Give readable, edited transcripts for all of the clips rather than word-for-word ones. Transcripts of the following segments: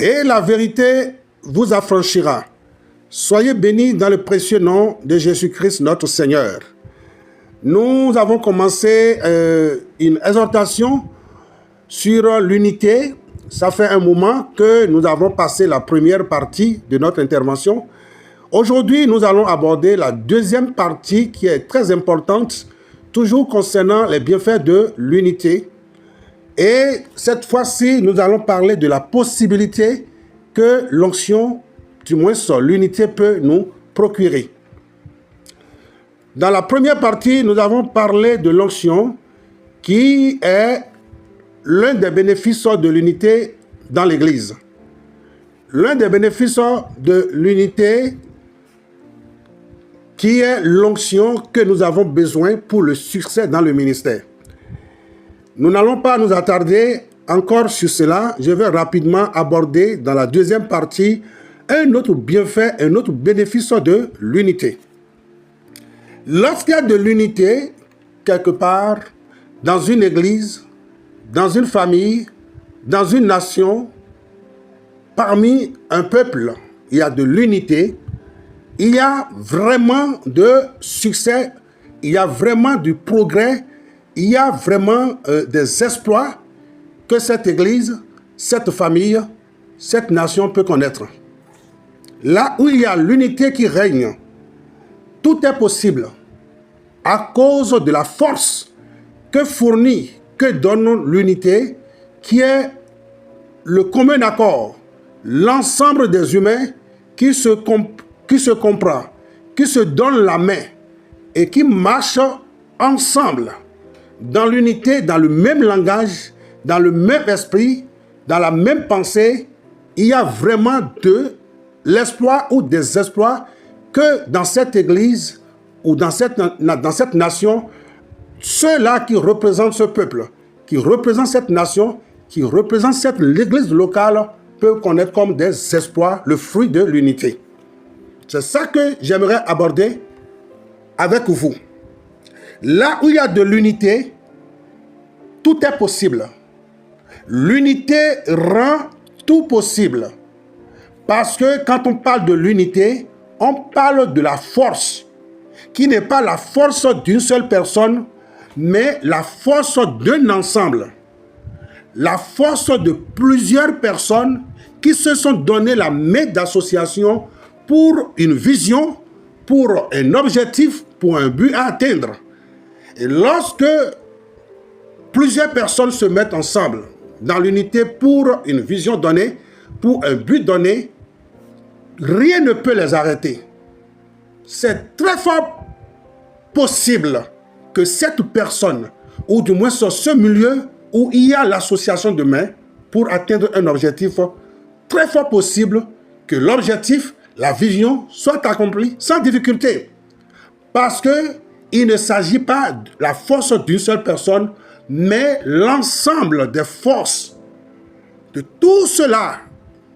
et la vérité vous affranchira. Soyez bénis dans le précieux nom de Jésus-Christ notre Seigneur. Nous avons commencé une exhortation sur l'unité. Ça fait un moment que nous avons passé la première partie de notre intervention. Aujourd'hui, nous allons aborder la deuxième partie qui est très importante, toujours concernant les bienfaits de l'unité. Et cette fois-ci, nous allons parler de la possibilité que l'onction, du moins l'unité, peut nous procurer. Dans la première partie, nous avons parlé de l'onction qui est l'un des bénéfices de l'unité dans l'Église. L'un des bénéfices de l'unité qui est l'onction que nous avons besoin pour le succès dans le ministère. Nous n'allons pas nous attarder encore sur cela. Je vais rapidement aborder dans la deuxième partie un autre bienfait, un autre bénéfice de l'unité. Lorsqu'il y a de l'unité, quelque part, dans une église, dans une famille, dans une nation, parmi un peuple, il y a de l'unité, il y a vraiment de succès, il y a vraiment du progrès, il y a vraiment des exploits que cette église, cette famille, cette nation peut connaître. Là où il y a l'unité qui règne, tout est possible à cause de la force que fournit, que donne l'unité, qui est le commun accord, l'ensemble des humains qui se comprend, qui se donnent la main et qui marchent ensemble dans l'unité, dans le même langage, dans le même esprit, dans la même pensée. Il y a vraiment de l'exploit ou des exploits que dans cette église ou dans cette nation, ceux-là qui représentent ce peuple, qui représentent cette nation, qui représentent l'église locale, peuvent connaître comme des exploits, le fruit de l'unité. C'est ça que j'aimerais aborder avec vous. Là où il y a de l'unité, tout est possible. L'unité rend tout possible. Parce que quand on parle de l'unité, on parle de la force, qui n'est pas la force d'une seule personne, mais la force d'un ensemble. La force de plusieurs personnes qui se sont donné la main d'association pour une vision, pour un objectif, pour un but à atteindre. Et lorsque plusieurs personnes se mettent ensemble dans l'unité pour une vision donnée, pour un but donné, rien ne peut les arrêter. C'est très fort possible que cette personne, ou du moins sur ce milieu où il y a l'association de mains pour atteindre un objectif, très fort possible que l'objectif, la vision, soit accomplie sans difficulté. Parce qu'il ne s'agit pas de la force d'une seule personne, mais l'ensemble des forces de tous ceux-là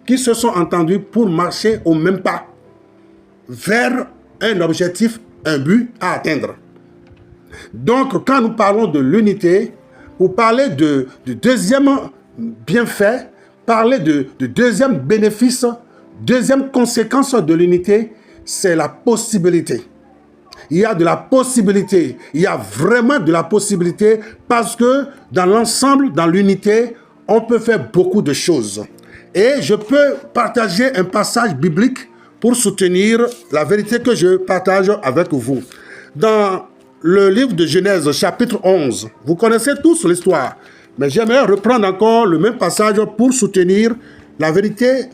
qui se sont entendus pour marcher au même pas vers un objectif, un but à atteindre. Donc, quand nous parlons de l'unité, vous parlez de deuxième bienfait, parlez de deuxième bénéfice, deuxième conséquence de l'unité, c'est la possibilité. Il y a de la possibilité, il y a vraiment de la possibilité parce que dans l'ensemble, dans l'unité, on peut faire beaucoup de choses. Et je peux partager un passage biblique pour soutenir la vérité que je partage avec vous. Dans le livre de Genèse, chapitre 11, vous connaissez tous l'histoire, mais j'aimerais reprendre encore le même passage pour soutenir la vérité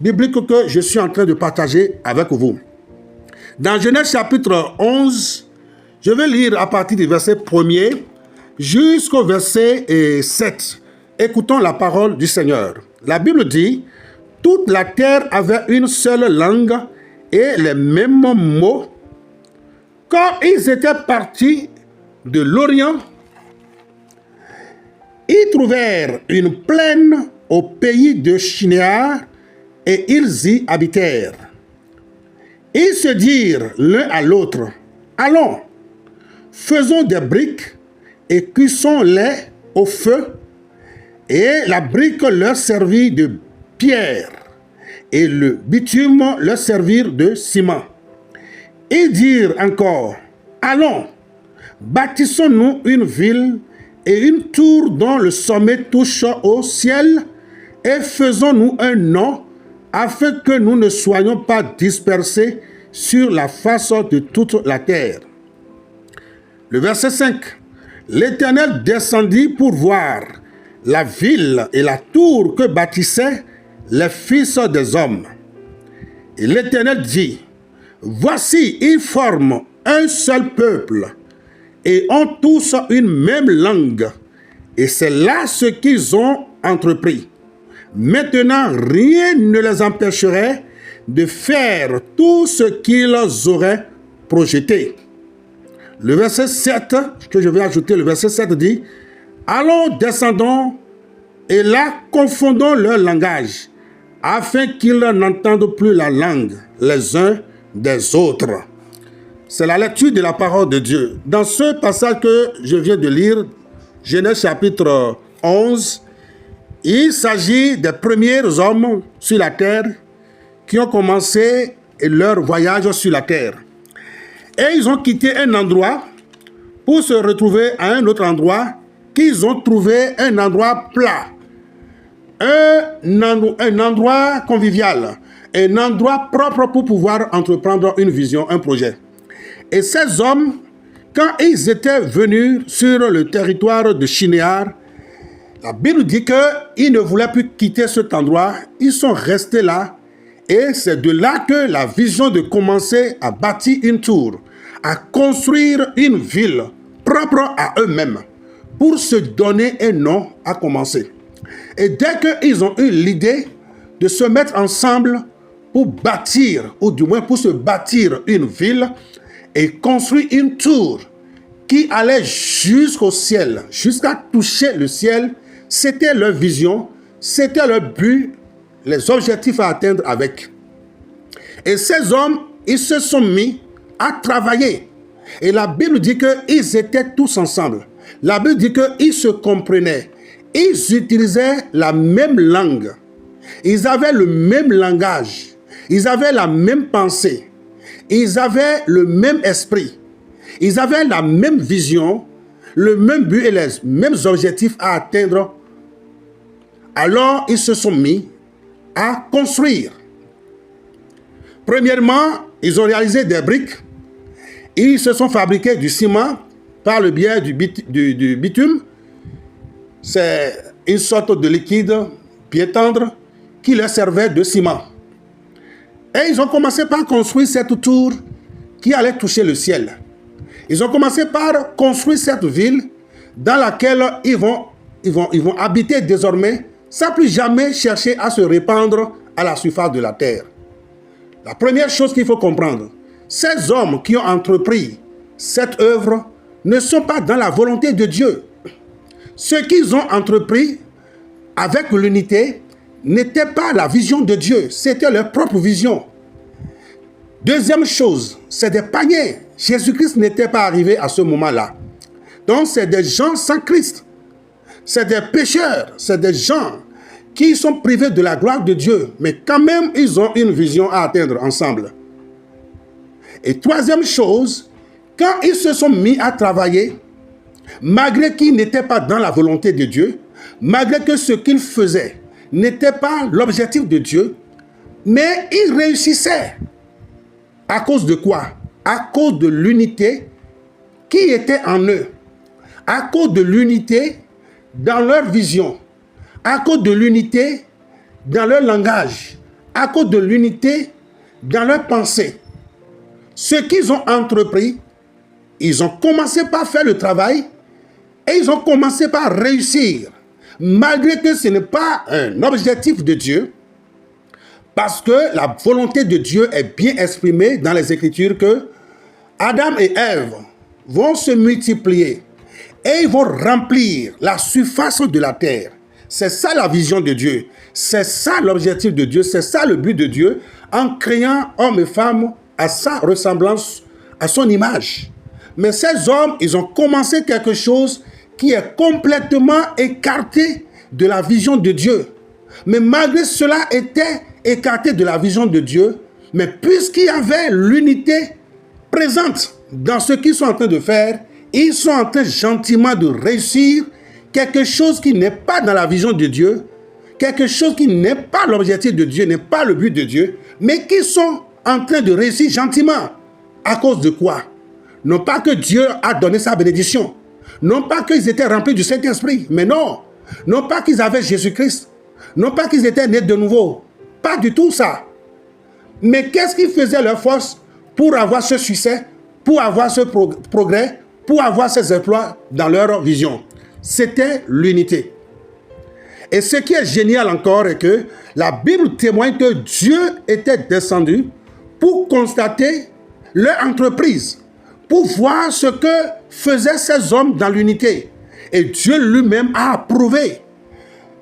biblique que je suis en train de partager avec vous. Dans Genèse chapitre 11, je vais lire à partir du verset 1er jusqu'au verset 7. Écoutons la parole du Seigneur. La Bible dit, « Toute la terre avait une seule langue et les mêmes mots. Quand ils étaient partis de l'Orient, ils trouvèrent une plaine au pays de Shinéar et ils y habitèrent. Ils se dirent l'un à l'autre, « Allons, faisons des briques et cuisons-les au feu. » Et la brique leur servit de pierre et le bitume leur servirent de ciment. Ils dirent encore, allons, bâtissons-nous une ville et une tour dont le sommet touche au ciel et faisons-nous un nom afin que nous ne soyons pas dispersés sur la face de toute la terre. Le verset 5. L'Éternel descendit pour voir la ville et la tour que bâtissaient les fils des hommes. Et l'Éternel dit, voici, ils forment un seul peuple et ont tous une même langue. Et c'est là ce qu'ils ont entrepris. Maintenant, rien ne les empêcherait de faire tout ce qu'ils auraient projeté. Le verset 7, que je vais ajouter, le verset 7 dit, allons, descendons, et là, confondons leur langage, afin qu'ils n'entendent plus la langue les uns des autres. C'est la lecture de la parole de Dieu. Dans ce passage que je viens de lire, Genèse chapitre 11, il s'agit des premiers hommes sur la terre qui ont commencé leur voyage sur la terre. Et ils ont quitté un endroit pour se retrouver à un autre endroit qu'ils ont trouvé un endroit plat, un endroit convivial, un endroit propre pour pouvoir entreprendre une vision, un projet. Et ces hommes, quand ils étaient venus sur le territoire de Shinéar, la Bible dit qu'ils ne voulaient plus quitter cet endroit, ils sont restés là, et c'est de là que la vision de commencer à bâtir une tour, à construire une ville propre à eux-mêmes, pour se donner un nom a commencé. Et dès qu'ils ont eu l'idée de se mettre ensemble pour bâtir, ou du moins pour se bâtir une ville et construire une tour qui allait jusqu'au ciel, jusqu'à toucher le ciel, c'était leur vision, c'était leur but, les objectifs à atteindre avec. Et ces hommes, ils se sont mis à travailler. Et la Bible dit qu'ils étaient tous ensemble. La Bible dit qu'ils se comprenaient. Ils utilisaient la même langue. Ils avaient le même langage. Ils avaient la même pensée. Ils avaient le même esprit. Ils avaient la même vision, le même but et les mêmes objectifs à atteindre. Alors, ils se sont mis à construire. Premièrement, ils ont réalisé des briques. Ils se sont fabriqués du ciment par le biais du bitume. C'est une sorte de liquide bien tendre qui leur servait de ciment. Et ils ont commencé par construire cette tour qui allait toucher le ciel. Ils ont commencé par construire cette ville dans laquelle ils vont habiter désormais sans plus jamais chercher à se répandre à la surface de la terre. La première chose qu'il faut comprendre, ces hommes qui ont entrepris cette œuvre ne sont pas dans la volonté de Dieu. Ce qu'ils ont entrepris avec l'unité n'était pas la vision de Dieu, c'était leur propre vision. Deuxième chose, c'est des païens. Jésus-Christ n'était pas arrivé à ce moment-là. Donc c'est des gens sans Christ. C'est des pécheurs, c'est des gens qui sont privés de la gloire de Dieu, mais quand même ils ont une vision à atteindre ensemble. Et troisième chose, quand ils se sont mis à travailler, malgré qu'ils n'étaient pas dans la volonté de Dieu, malgré que ce qu'ils faisaient n'était pas l'objectif de Dieu, mais ils réussissaient. À cause de quoi? À cause de l'unité qui était en eux. À cause de l'unité dans leur vision. À cause de l'unité dans leur langage. À cause de l'unité dans leur pensée. Ce qu'ils ont entrepris, ils ont commencé par faire le travail et ils ont commencé par réussir. Malgré que ce n'est pas un objectif de Dieu, parce que la volonté de Dieu est bien exprimée dans les Écritures que Adam et Ève vont se multiplier et ils vont remplir la surface de la terre. C'est ça la vision de Dieu. C'est ça l'objectif de Dieu. C'est ça le but de Dieu en créant hommes et femmes à sa ressemblance, à son image. Mais ces hommes, ils ont commencé quelque chose qui est complètement écarté de la vision de Dieu. mais malgré cela étaient écartés de la vision de Dieu. Mais puisqu'il y avait l'unité présente dans ce qu'ils sont en train de faire, ils sont en train gentiment de réussir quelque chose qui n'est pas dans la vision de Dieu, quelque chose qui n'est pas l'objectif de Dieu, n'est pas le but de Dieu, mais qui sont en train de réussir gentiment. À cause de quoi? Non pas que Dieu a donné sa bénédiction, non pas qu'ils étaient remplis du Saint-Esprit, mais non. Non pas qu'ils avaient Jésus-Christ, non pas qu'ils étaient nés de nouveau. Pas du tout ça. Mais qu'est-ce qui faisait leur force pour avoir ce succès, pour avoir ce progrès, pour avoir ces exploits dans leur vision? C'était l'unité. Et ce qui est génial encore est que la Bible témoigne que Dieu était descendu pour constater leur entreprise, pour voir ce que faisaient ces hommes dans l'unité. Et Dieu lui-même a approuvé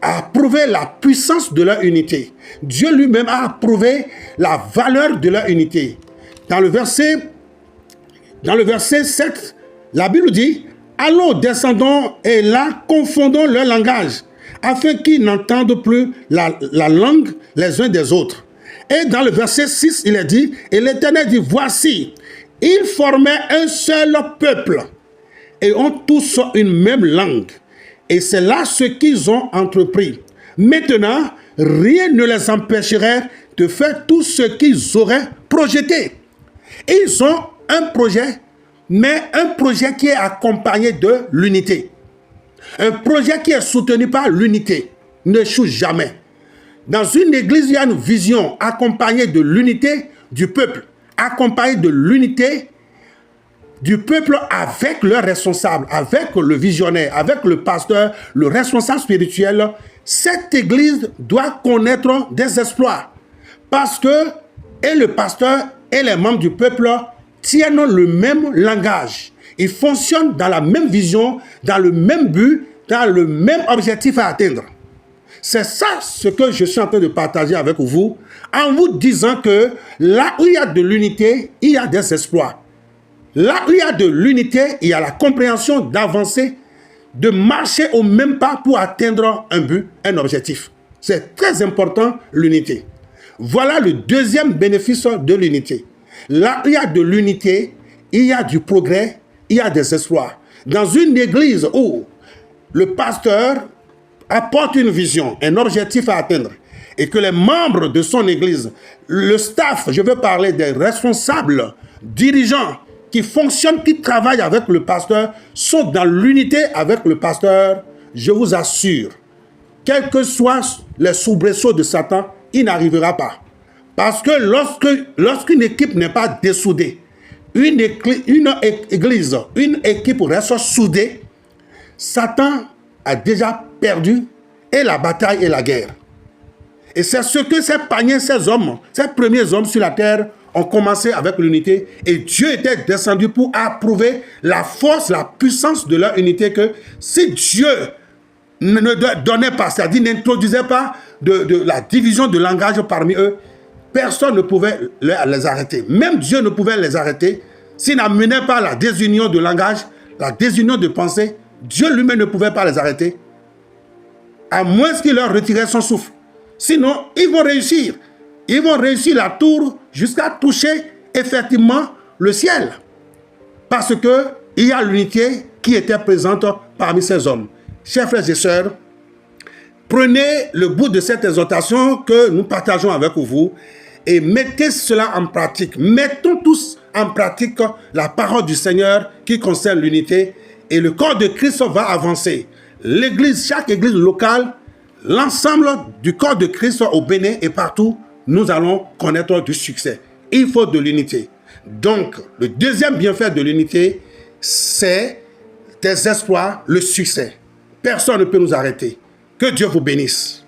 la puissance de leur unité. Dieu lui-même a approuvé la valeur de leur unité. Dans le verset 7, la Bible dit: allons, descendons et là, confondons leur langage, afin qu'ils n'entendent plus la langue les uns des autres. Et dans le verset 6, il est dit, et l'Éternel dit: voici, ils formaient un seul peuple et ont tous une même langue. Et c'est là ce qu'ils ont entrepris. Maintenant, rien ne les empêcherait de faire tout ce qu'ils auraient projeté. Ils ont un projet, mais un projet qui est accompagné de l'unité. Un projet qui est soutenu par l'unité n'échoue jamais. Dans une église, il y a une vision accompagnée de l'unité du peuple, accompagnée de l'unité du peuple avec leurs responsables, avec le visionnaire, avec le pasteur, le responsable spirituel. Cette église doit connaître des exploits parce que et le pasteur et les membres du peuple tiennent le même langage. Ils fonctionnent dans la même vision, dans le même but, dans le même objectif à atteindre. C'est ça ce que je suis en train de partager avec vous, en vous disant que là où il y a de l'unité, il y a des exploits. Là où il y a de l'unité, il y a la compréhension d'avancer, de marcher au même pas pour atteindre un but, un objectif. C'est très important, l'unité. Voilà le deuxième bénéfice de l'unité. Là où il y a de l'unité, il y a du progrès, il y a des exploits. Dans une église où le pasteur apporte une vision, un objectif à atteindre, et que les membres de son église, le staff, je veux parler des responsables, dirigeants, qui fonctionnent, qui travaillent avec le pasteur, sont dans l'unité avec le pasteur, je vous assure, quels que soient les soubresauts de Satan, il n'arrivera pas. Parce que lorsqu'une équipe n'est pas dessoudée, une église, une équipe reste soudée, Satan a déjà perdu et la bataille et la guerre. Et c'est ce que ces païens, ces hommes, ces premiers hommes sur la terre ont commencé avec l'unité. Et Dieu était descendu pour approuver la force, la puissance de leur unité, que si Dieu ne donnait pas, c'est-à-dire n'introduisait pas de la division de langage parmi eux, personne ne pouvait les arrêter. Même Dieu ne pouvait les arrêter s'il n'amenait pas la désunion de langage, la désunion de pensée. Dieu lui-même ne pouvait pas les arrêter, à moins qu'il leur retirait son souffle. Sinon, ils vont réussir. Ils vont réussir la tour jusqu'à toucher effectivement le ciel. Parce qu'il y a l'unité qui était présente parmi ces hommes. Chers frères et sœurs, prenez le bout de cette exhortation que nous partageons avec vous et mettez cela en pratique. Mettons tous en pratique la parole du Seigneur qui concerne l'unité, et le corps de Christ va avancer. L'église, chaque église locale, l'ensemble du corps de Christ au Bénin et partout, nous allons connaître du succès. Il faut de l'unité. Donc, le deuxième bienfait de l'unité, c'est des exploits, le succès. Personne ne peut nous arrêter. Que Dieu vous bénisse.